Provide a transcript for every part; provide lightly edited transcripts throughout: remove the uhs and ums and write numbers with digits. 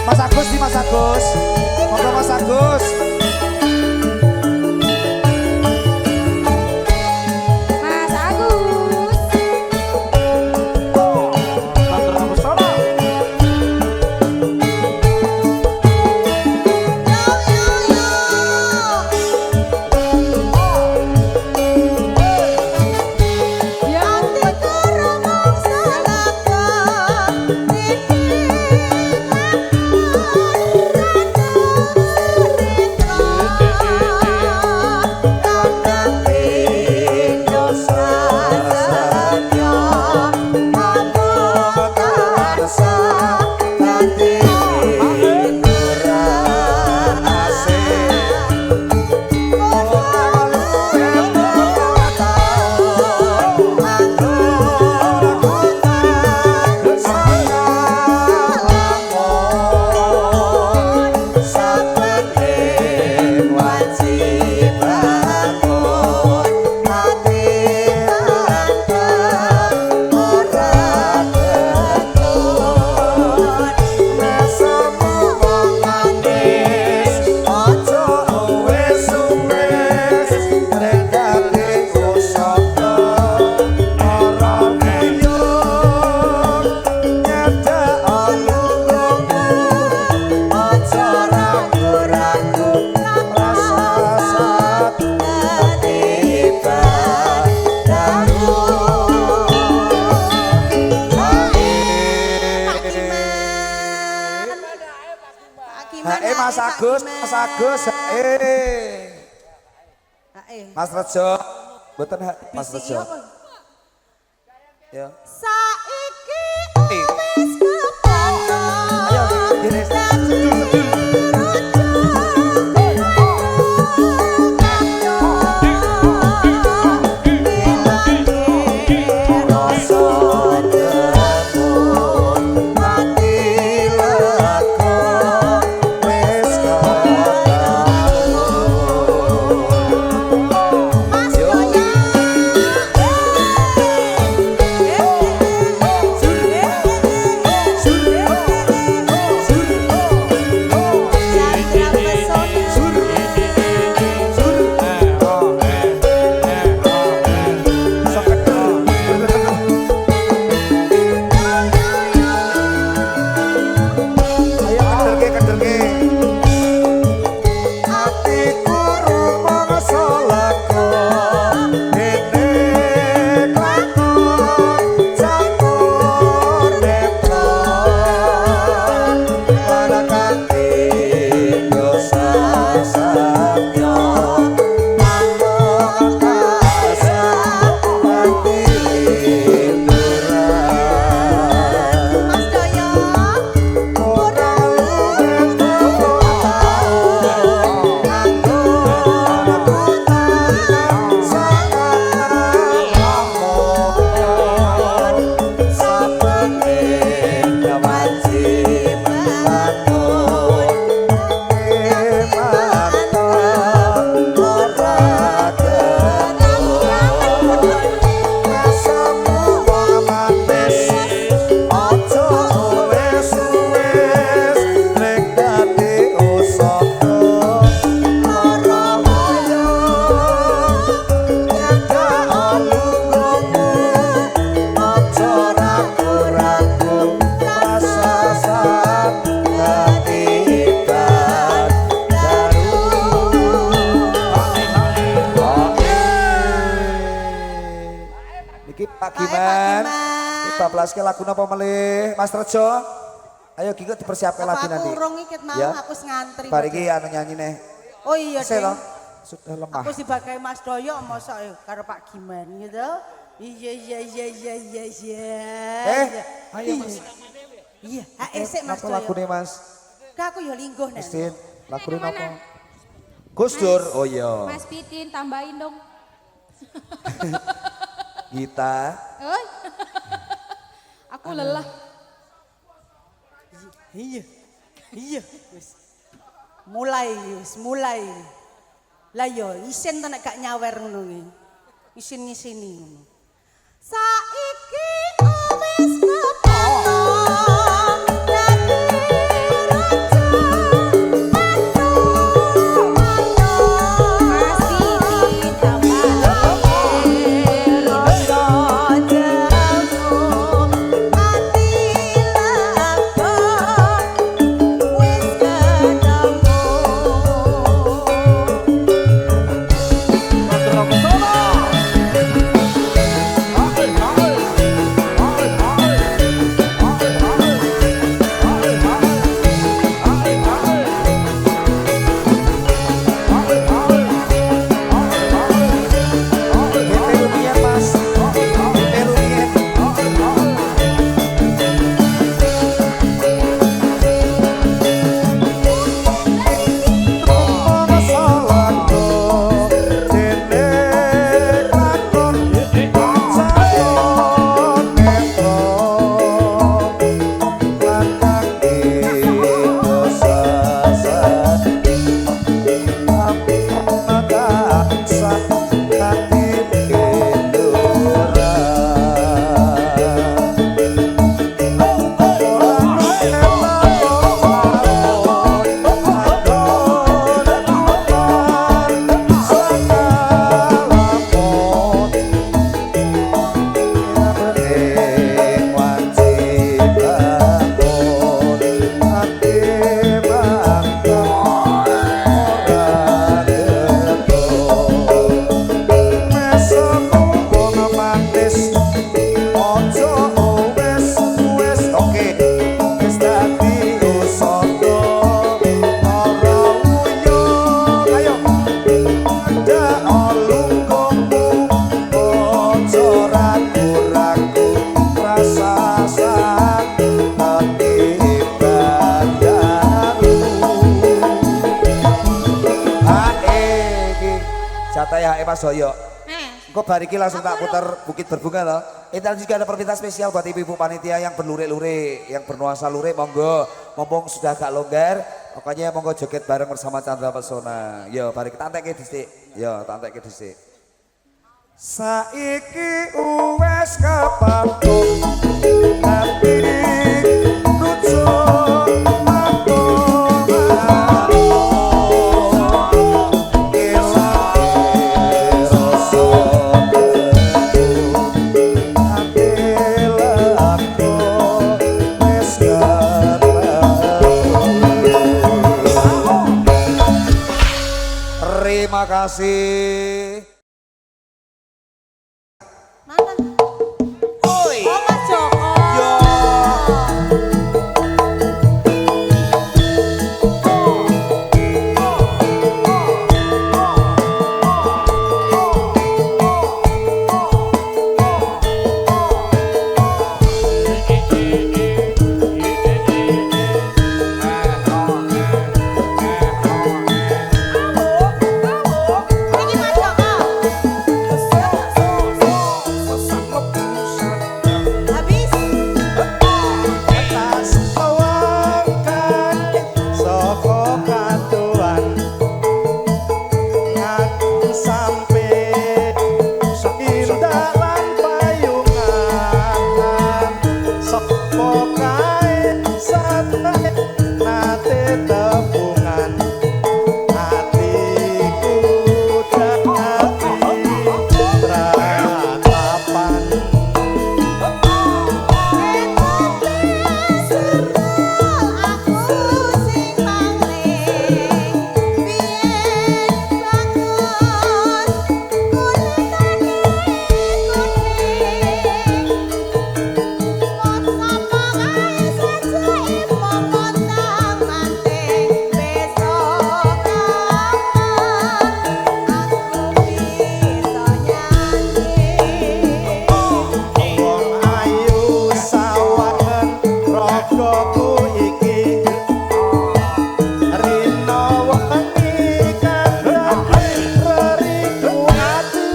Mas Agus nih Mas Agus. Ngobrol Mas Agus. Mas Agus. Matur nuwun sono. Mas Agus, Mas Agus, Mas Rejo, mboten Mas Rejo. Ya. Saiki wis kepono. Ayo, Dines. Pak Giman, kita belas ke lagu apa melih, Mas Rejo. Ayo Gigo dipersiapkan lagi nanti. Aku urung ikut mau, ya. aku ngantri. Bariki anu nyanyi nih. Oh iya deh. Sudah lemah. Aku sebagai Mas Doyo mosok karo Pak Giman gitu. Iya. Ayo Mas. Iya, esek Mas Apa Doyo. lagu nih Mas? Kak aku ya lingguh nih. Kristin, lagu ini apa? Gus Dur, oh iya. Mas Pidin tambahin dong. Gita. Oi. Aku lelah. Iya. Mulai. Lah yo isin ta nek gak nyawer ngono iki. Isin ngisini ngono. Saiki wis kepono. wilayah Mas Doyo. Eh. Kok bariki langsung tak Aku putar Bukit Berbunga loh. Intan juga ada permintaan spesial buat ibu-ibu panitia yang berlure-lure, yang bernuansa lure, monggo. Mumpung sudah agak longgar, pokoknya monggo joget bareng bersama Chandra Pesona. Yo, bariki tantek dhisik. Yo, tantek dhisik. Saiki uwes kepatung, tapi kucuk aku. Terima kasih. Mana? Oi. Oh Mas Joko. Yo. Ini Mas Joko. Habis. Atas awakan soko kaduan ngaku sampe indah lan payungan soko kae sate nate tebungan hatiku dadi ratapan. Wong ayu sawangen rogoku iki rino wengi kandhang reriku ati.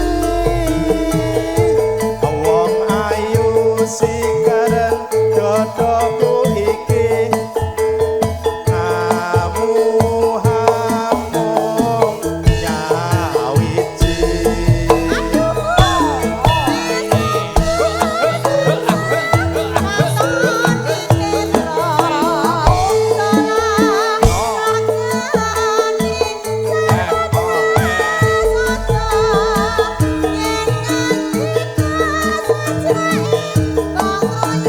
Wong ayu sikaren dodoku iki amuhamung nyawiji. Kok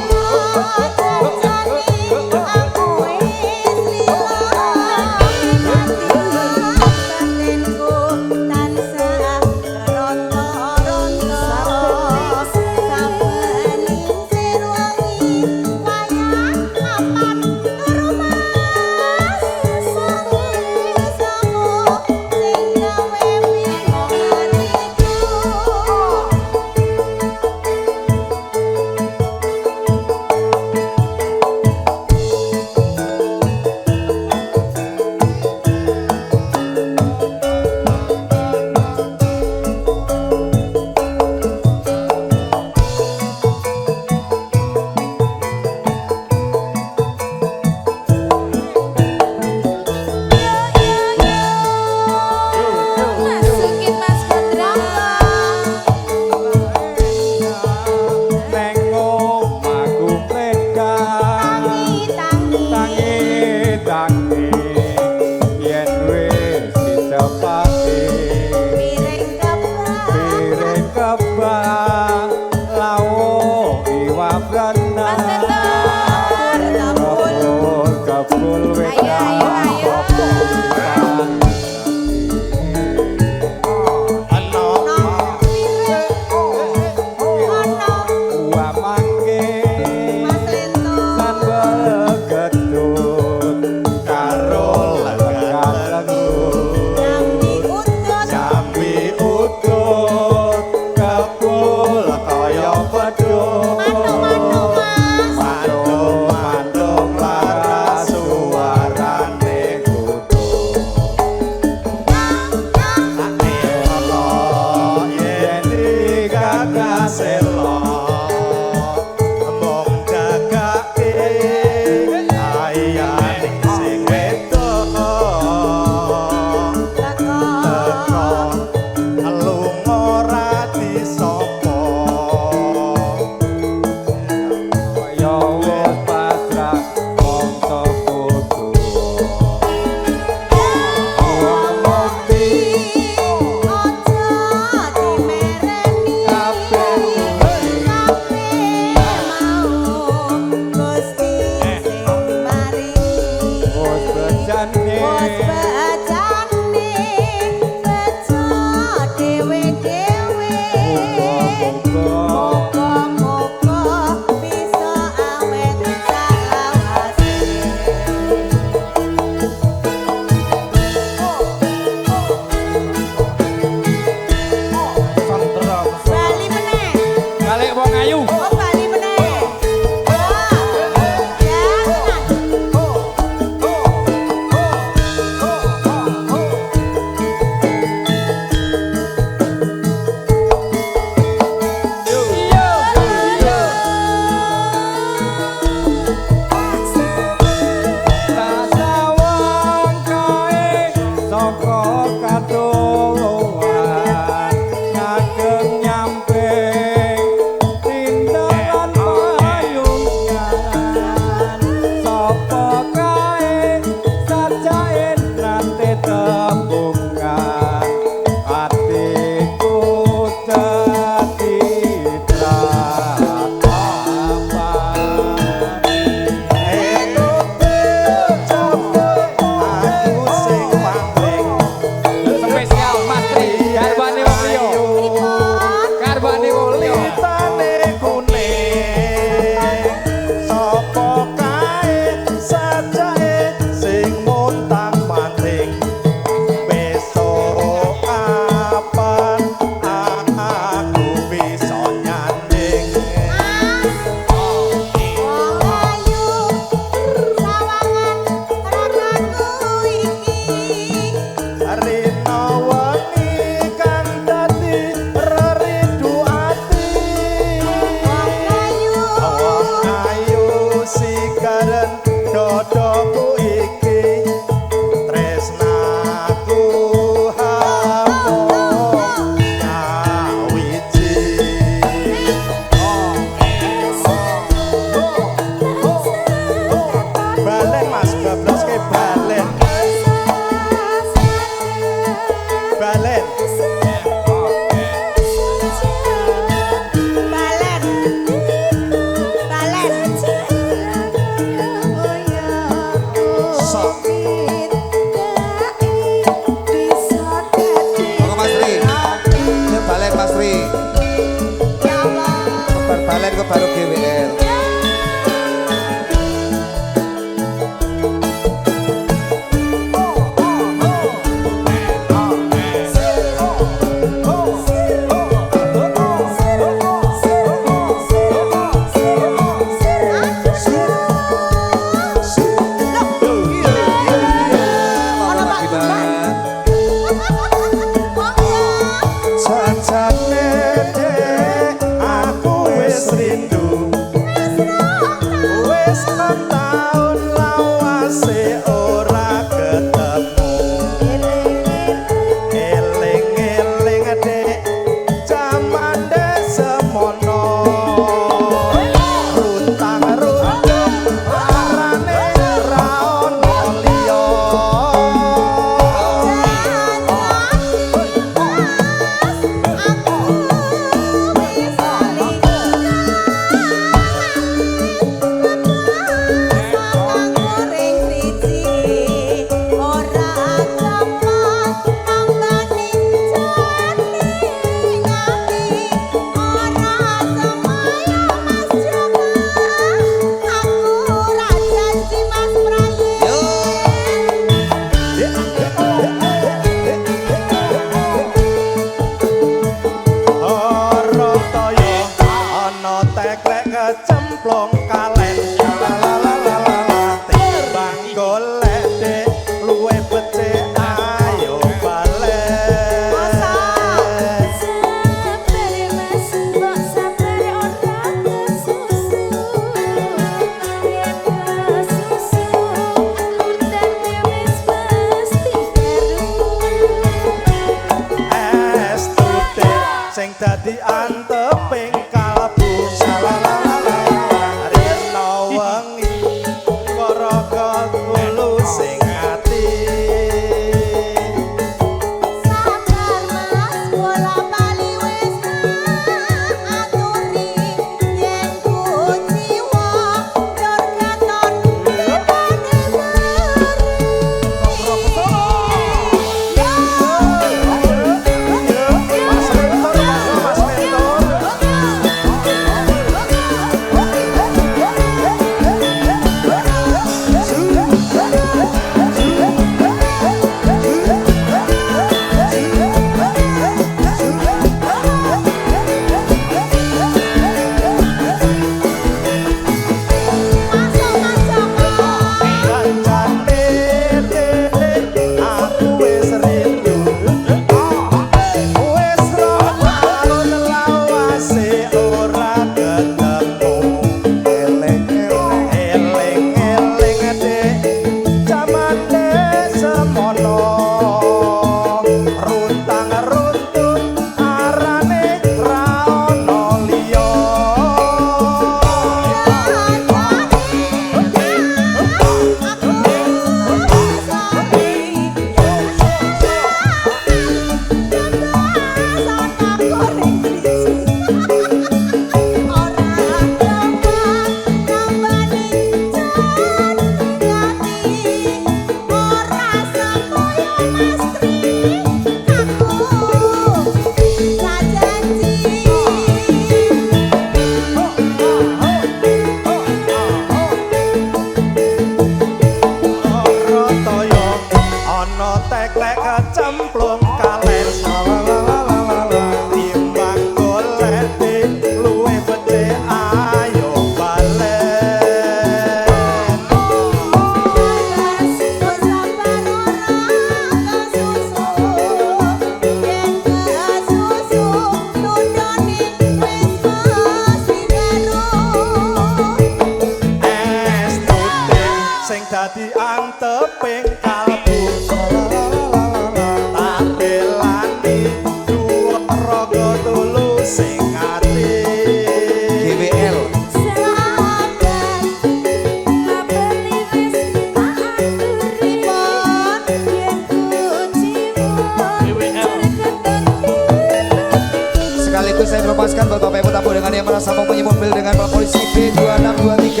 Lepaskan buat Bapak Ibu tamu dengan yang merasa mempunyai mobil dengan plat polisi B2623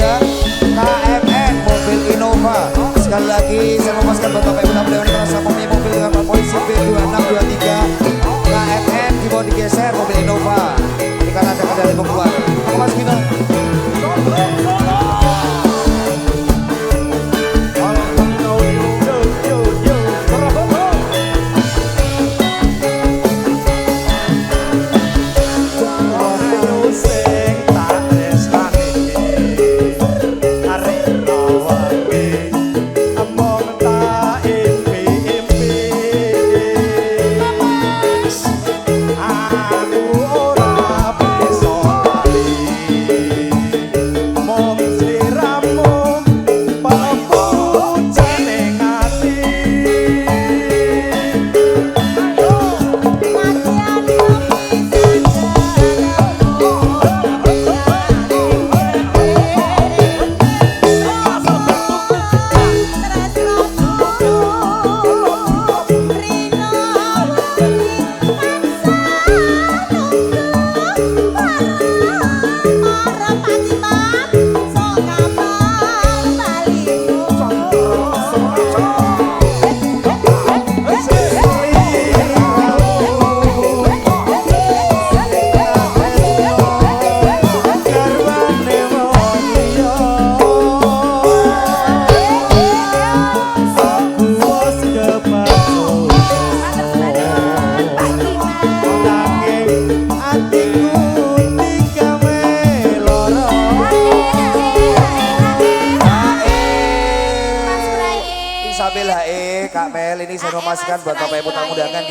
KMN mobil Innova. Sekali lagi saya lepaskan buat Bapak Ibu tamu dengan yang merasa mempunyai mobil dengan plat polisi B2623 KMN dibawa digeser mobil Innova dikarenakan dari pengeluar. Terima kasih kita. Aku Kak Mel ini saya memastikan buat Bapak Ibu tamu undangan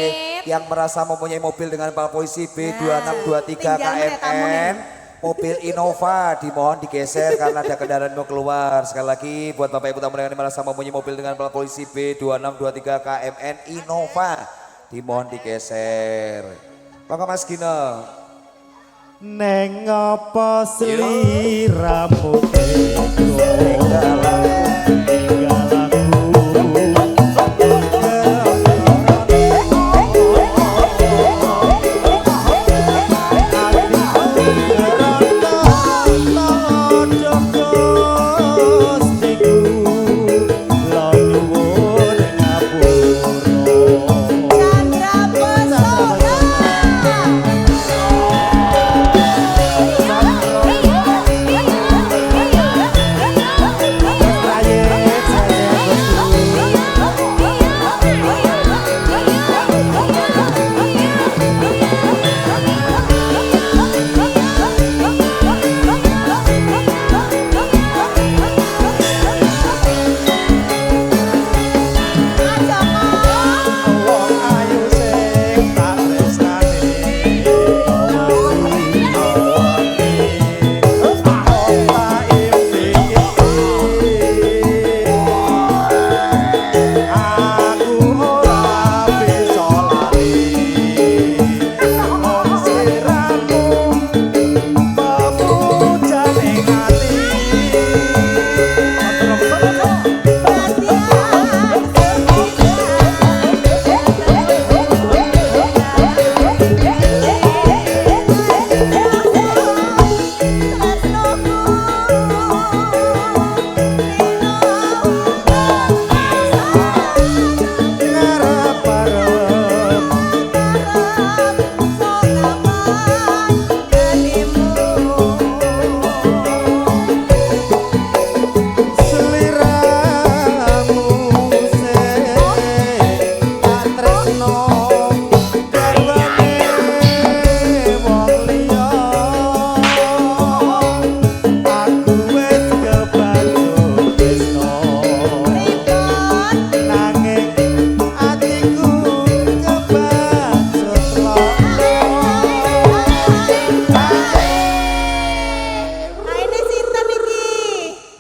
yang merasa mempunyai mobil dengan plat polisi B2623 KMN, mobil Innova dimohon digeser karena ada kendaraan mau keluar. Sekali lagi buat Bapak Ibu tamu undangan yang merasa mempunyai mobil dengan plat polisi B2623 KMN Innova dimohon digeser. Monggo Mas Gino. Neng apa sliramu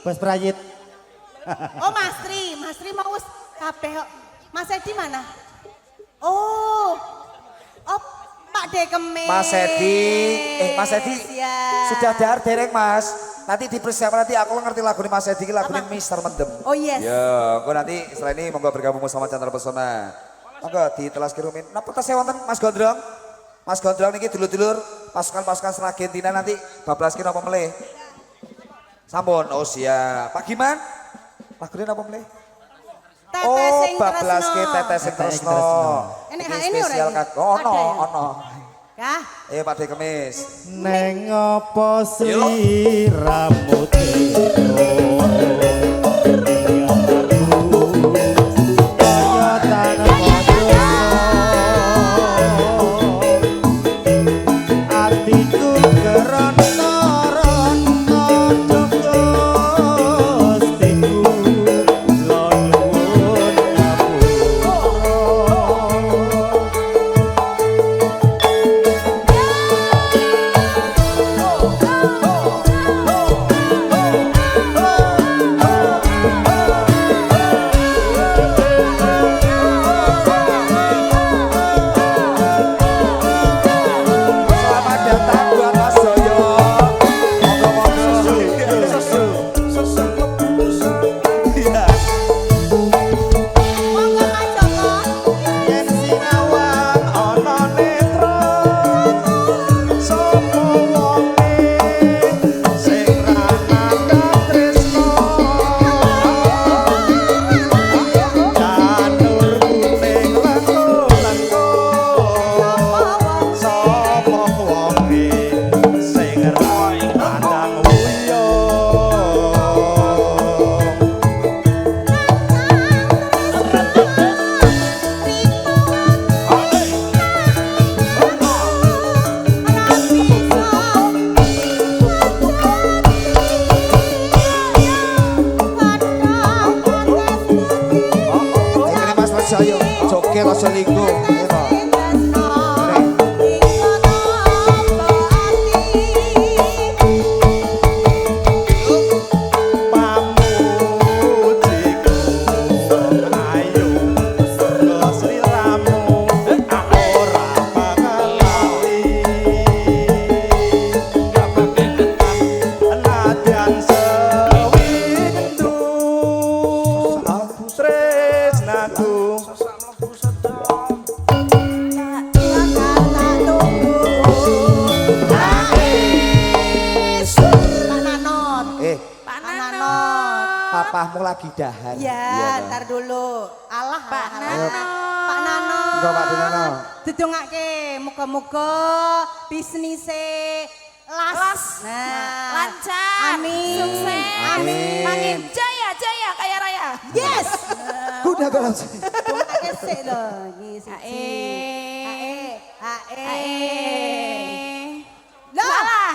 Bos Prayit. Oh Mas Tri mau kabeh kok. Mas Edi mana? Oh Pak Dekeme. Mas Edi sudah dahar dereng Mas. Nanti dipersiapkan nanti aku ngerti lagu Mas Edi lagu Mister Mendem. Oh yes. Ya, aku nanti setelah ini monggo bergabung sama Chandra Pesona. Monggo ditelas kirumin. Napa tasih wonten Mas Gondrong? Mas Gondrong niki dulur-dulur pasukan-pasukan Argentina nanti bablas ki napa melih? Sampun, oh siap. Pak Giman, lagunya apa melih? Oh, bablas ki Teteh Sing Tresno. Ini spesial ono. Kah? Ayo Pak De Kemis. Neng apa sliramu wong-wonge sing randang wuyung. Ini Mas Percaya, joget aja linggo. Pamujiku ayu sliramu ora bakal lali. Nadyan sewi kendu tresnaku. Eh, Pananot. papahmu lagi dahan. Ya, ntar dulu. Allah Pak Nanot. Pak Nanot. Enggak Pak Dinano. Didongake muga-muga bisnise las. Nah, Lancar. Amin. Sukses. Amin. Makin jaya jaya kaya raya. Yes. Kuda kalau Dongake sik lho. Iki siji. Ae. Ae. Ae. Lah. Salah.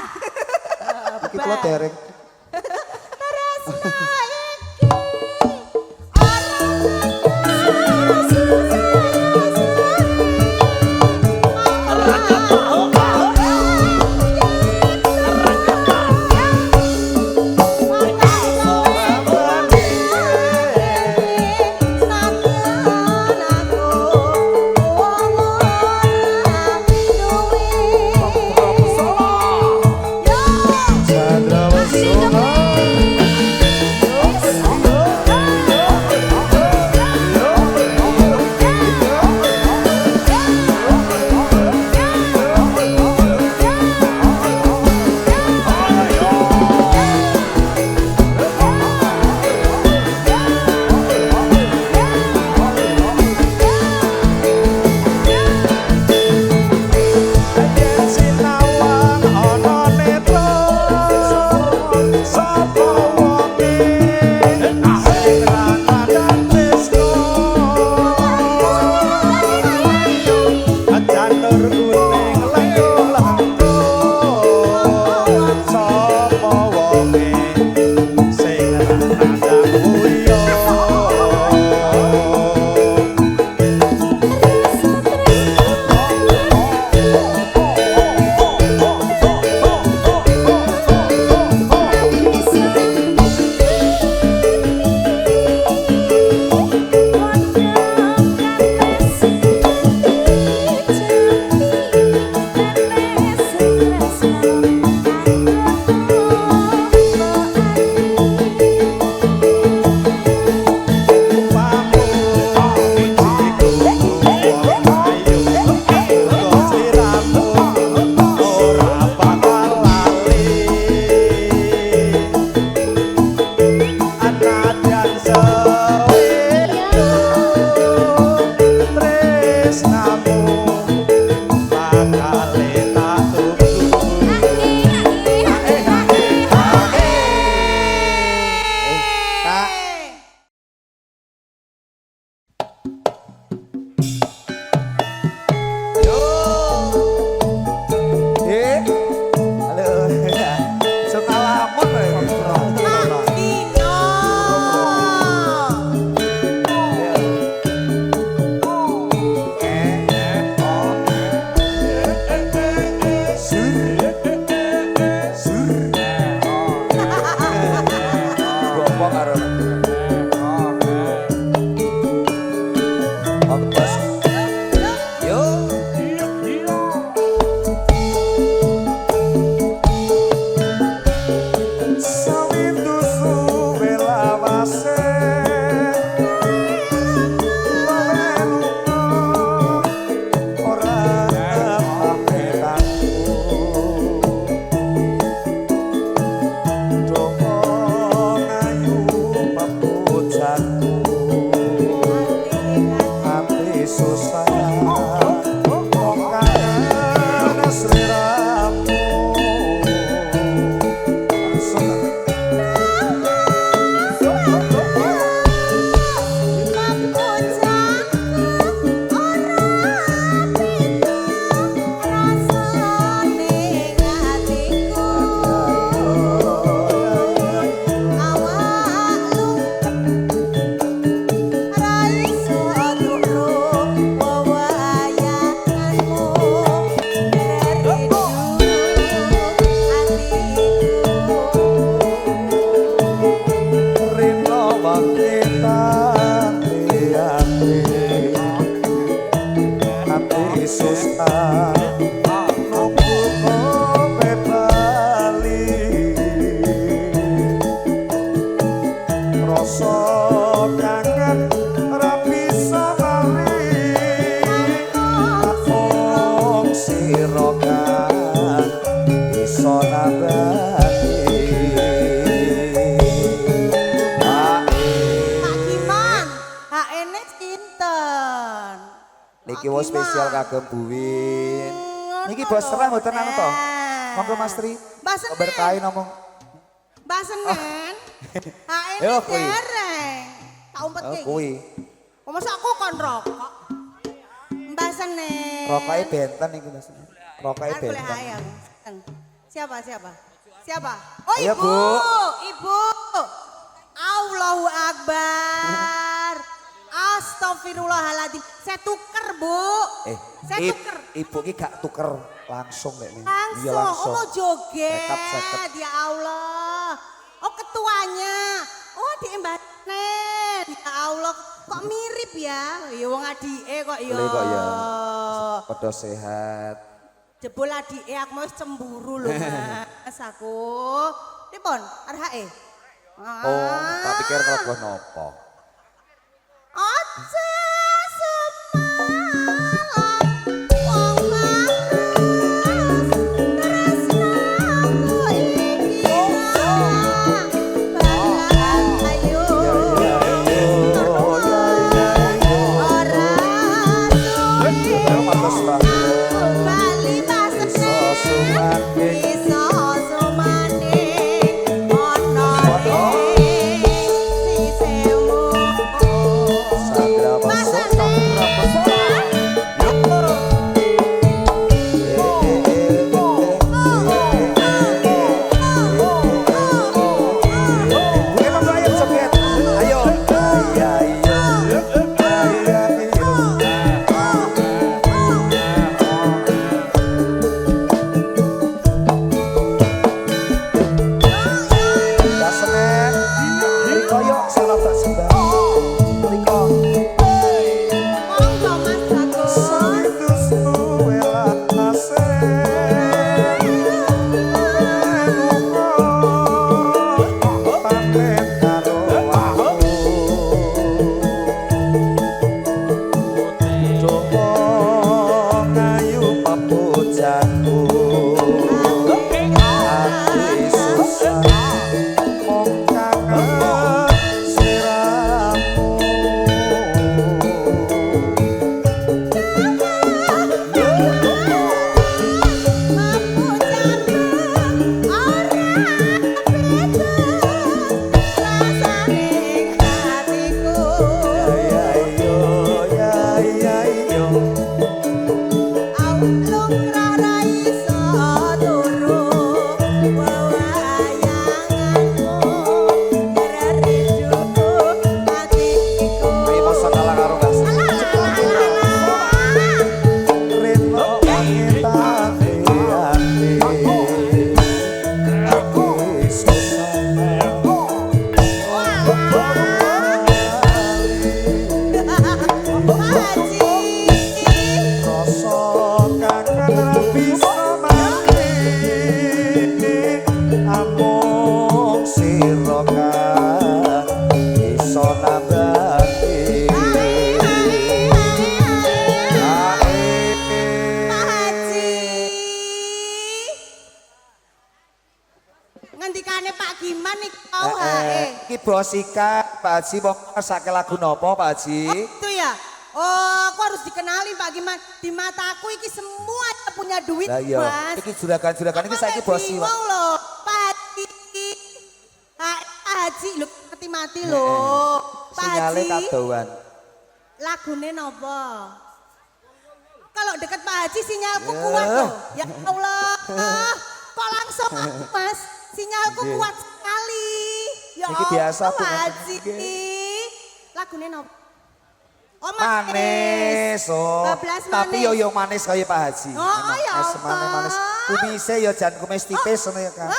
iki kula dereng. Pak Giman, HN-ne sinten? Niki wis spesial kagem Bu Win. Niki bos serah mboten anu to. Monggo Mas Tri. Mbak Senen. Berkahi ngomong. Mbak Senen. HN Yo, kuwi. dereng. Tak umpet Oh iki. kuwi. Kok masa aku kon rokok? Mbak Senen. Rokoke benten iki Mas. Rokoke Aku boleh benten. hayang. Siapa? Siapa? Oh Ayo, ibu, Bu. ibu. Allahu Akbar. Astagfirullahaladzim. Saya tuker bu. Saya tuker. Ibu ki gak tuker langsung nek nih. Langsung. Iya langsung. Oh mau joget. Rekap seket. Ya Allah. Oh ketuanya. Oh di Mbaknen. Ya Allah. Kok mirip ya? Ya wong adike kok ya. Boleh kok ya. Padha sehat. Jebul adike aku mau cemburu lho Mas aku. Pripun? Arhake? Oh, tak pikir kelebuh nopo. Aja semalam wong manas tresnaku iki balang ayu ora suwi bali masne iso sumane ana sisemu Sandra Basok. monggo Mas Bagus. Ngendikane Pak Giman iki mau hae. Iki bos Ika, Pak Haji mau ngesake lagu nopo Pak Haji? Itu ya. Oh, aku harus dikenali Pak Giman. Di mataku iki semua punya duit, Lah iya, Mas. iki juragan-juragan iki saiki bos Iwa. Mau lho, Pak Haji. Pak Haji lho mati lho. Pak Sinyale Haji. kadoan. Lagune napa? Kalau deket Pak Haji sinyalku Ya. kuat loh. Ya Allah. Kok langsung Mas? Sinyalku Nggih. kuat sekali. Ya Niki biasa, Allah, Bu. Pak Haji. Nggih. Lagune napa? Oh Manis, oh. Bablas Tapi manis. yo manis kaya Pak Haji. Oh, Emang ya es manis Allah. manis. Kumise yo jan kumis tipis ngono ya kan.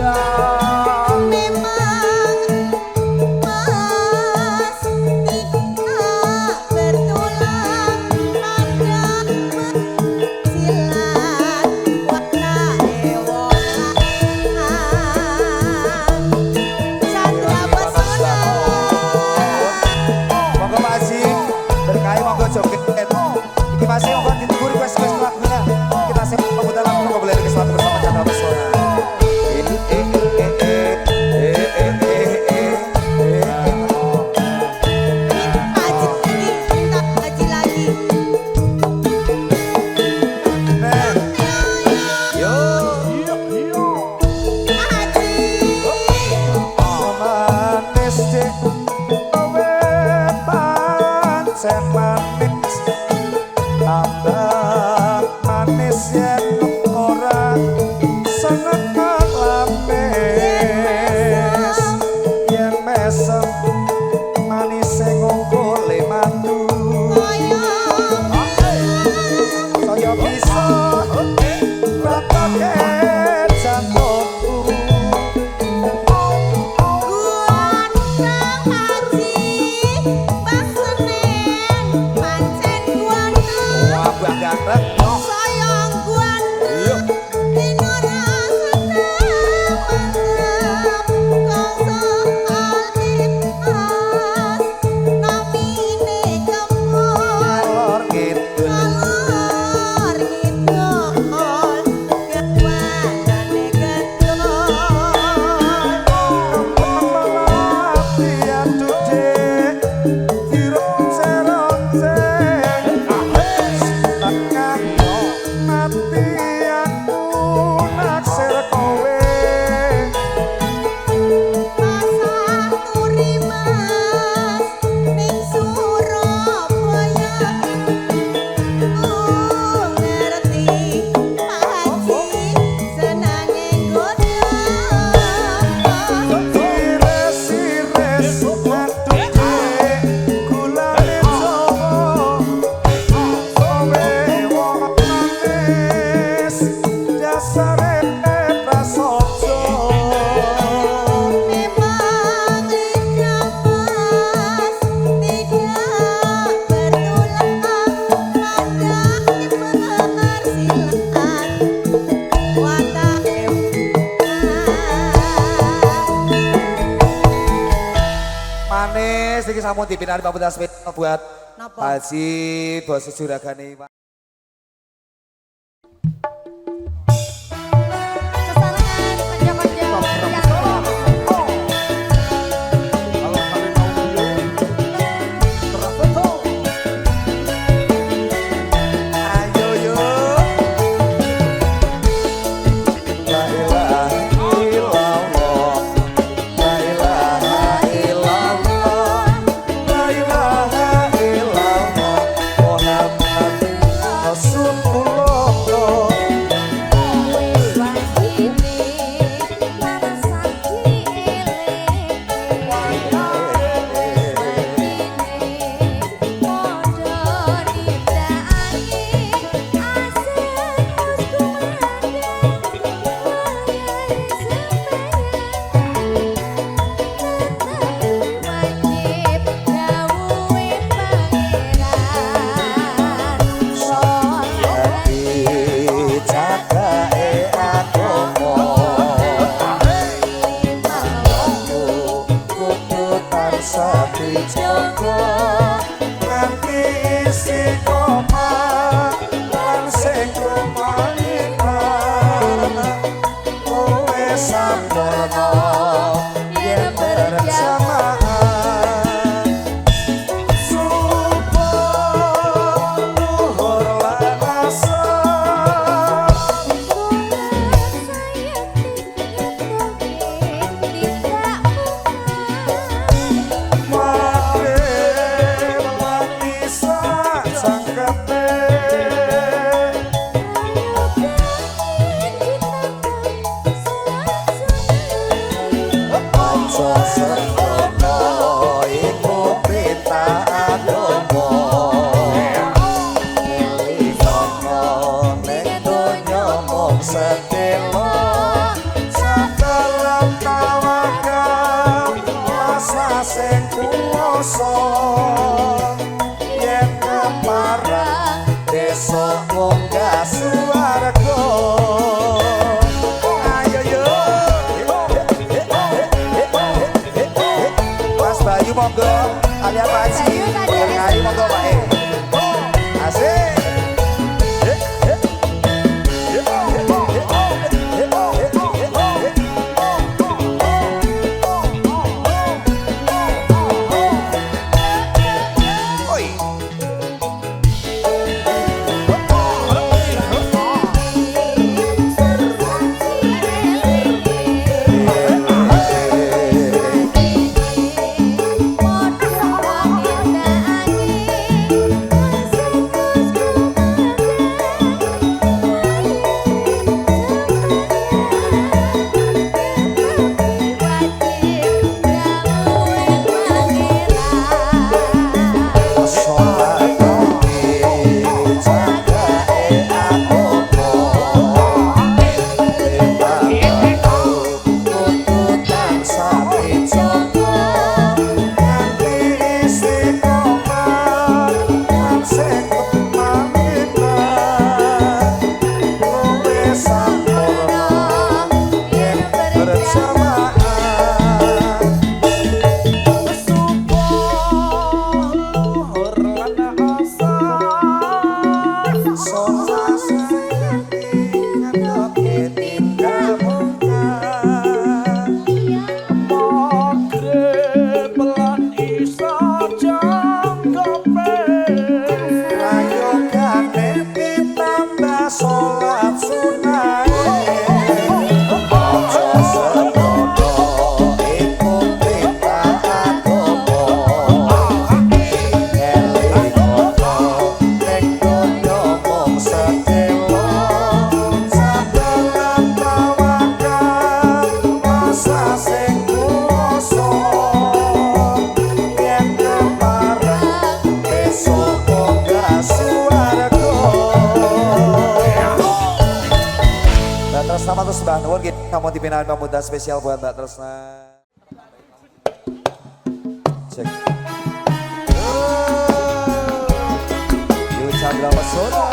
Monggo Pak Haji, berkahi monggo joget. Iki masih monggo ditunggu request lagunya. Kita siap pemutar lagu monggo boleh request lagu bersama Chandra Pesona. Manis tambah manis yen ora seneng lamis yen mesem manis sing ngungkule mandu saya bisa ratoke jantungku manis iki sampun dipinari Pak Putra spesial buat Napa? Pak Haji bos juragane Pak. monggo. Kalian Pak Haji. Berkahi monggo Pak E. Asik. Mbak Nur kita mau dipinain pemuda spesial buat Mbak Tresna. Cek. Yuk Chandra Pesona.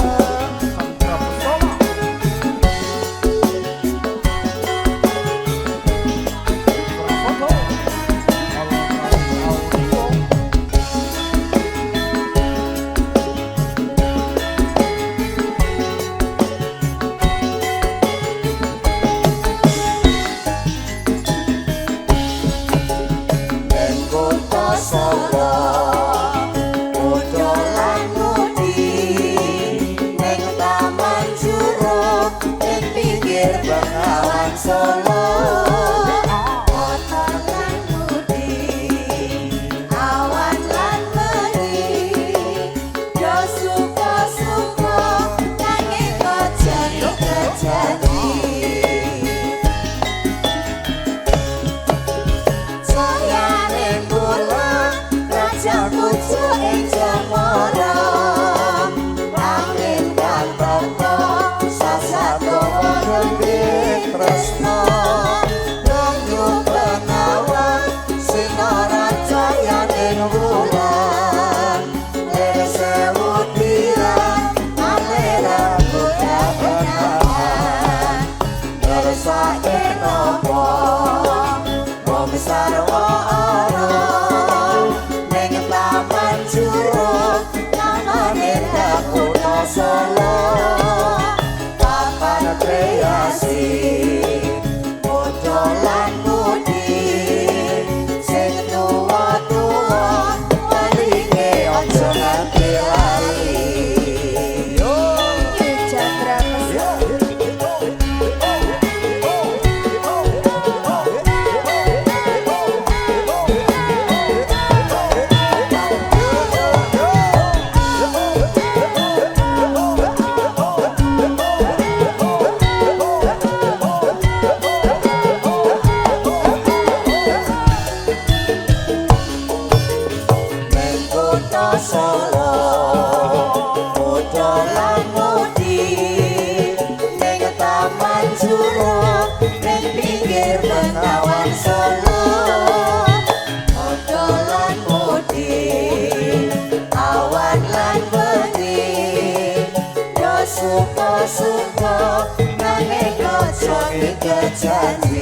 Janji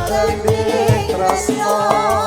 gending tresno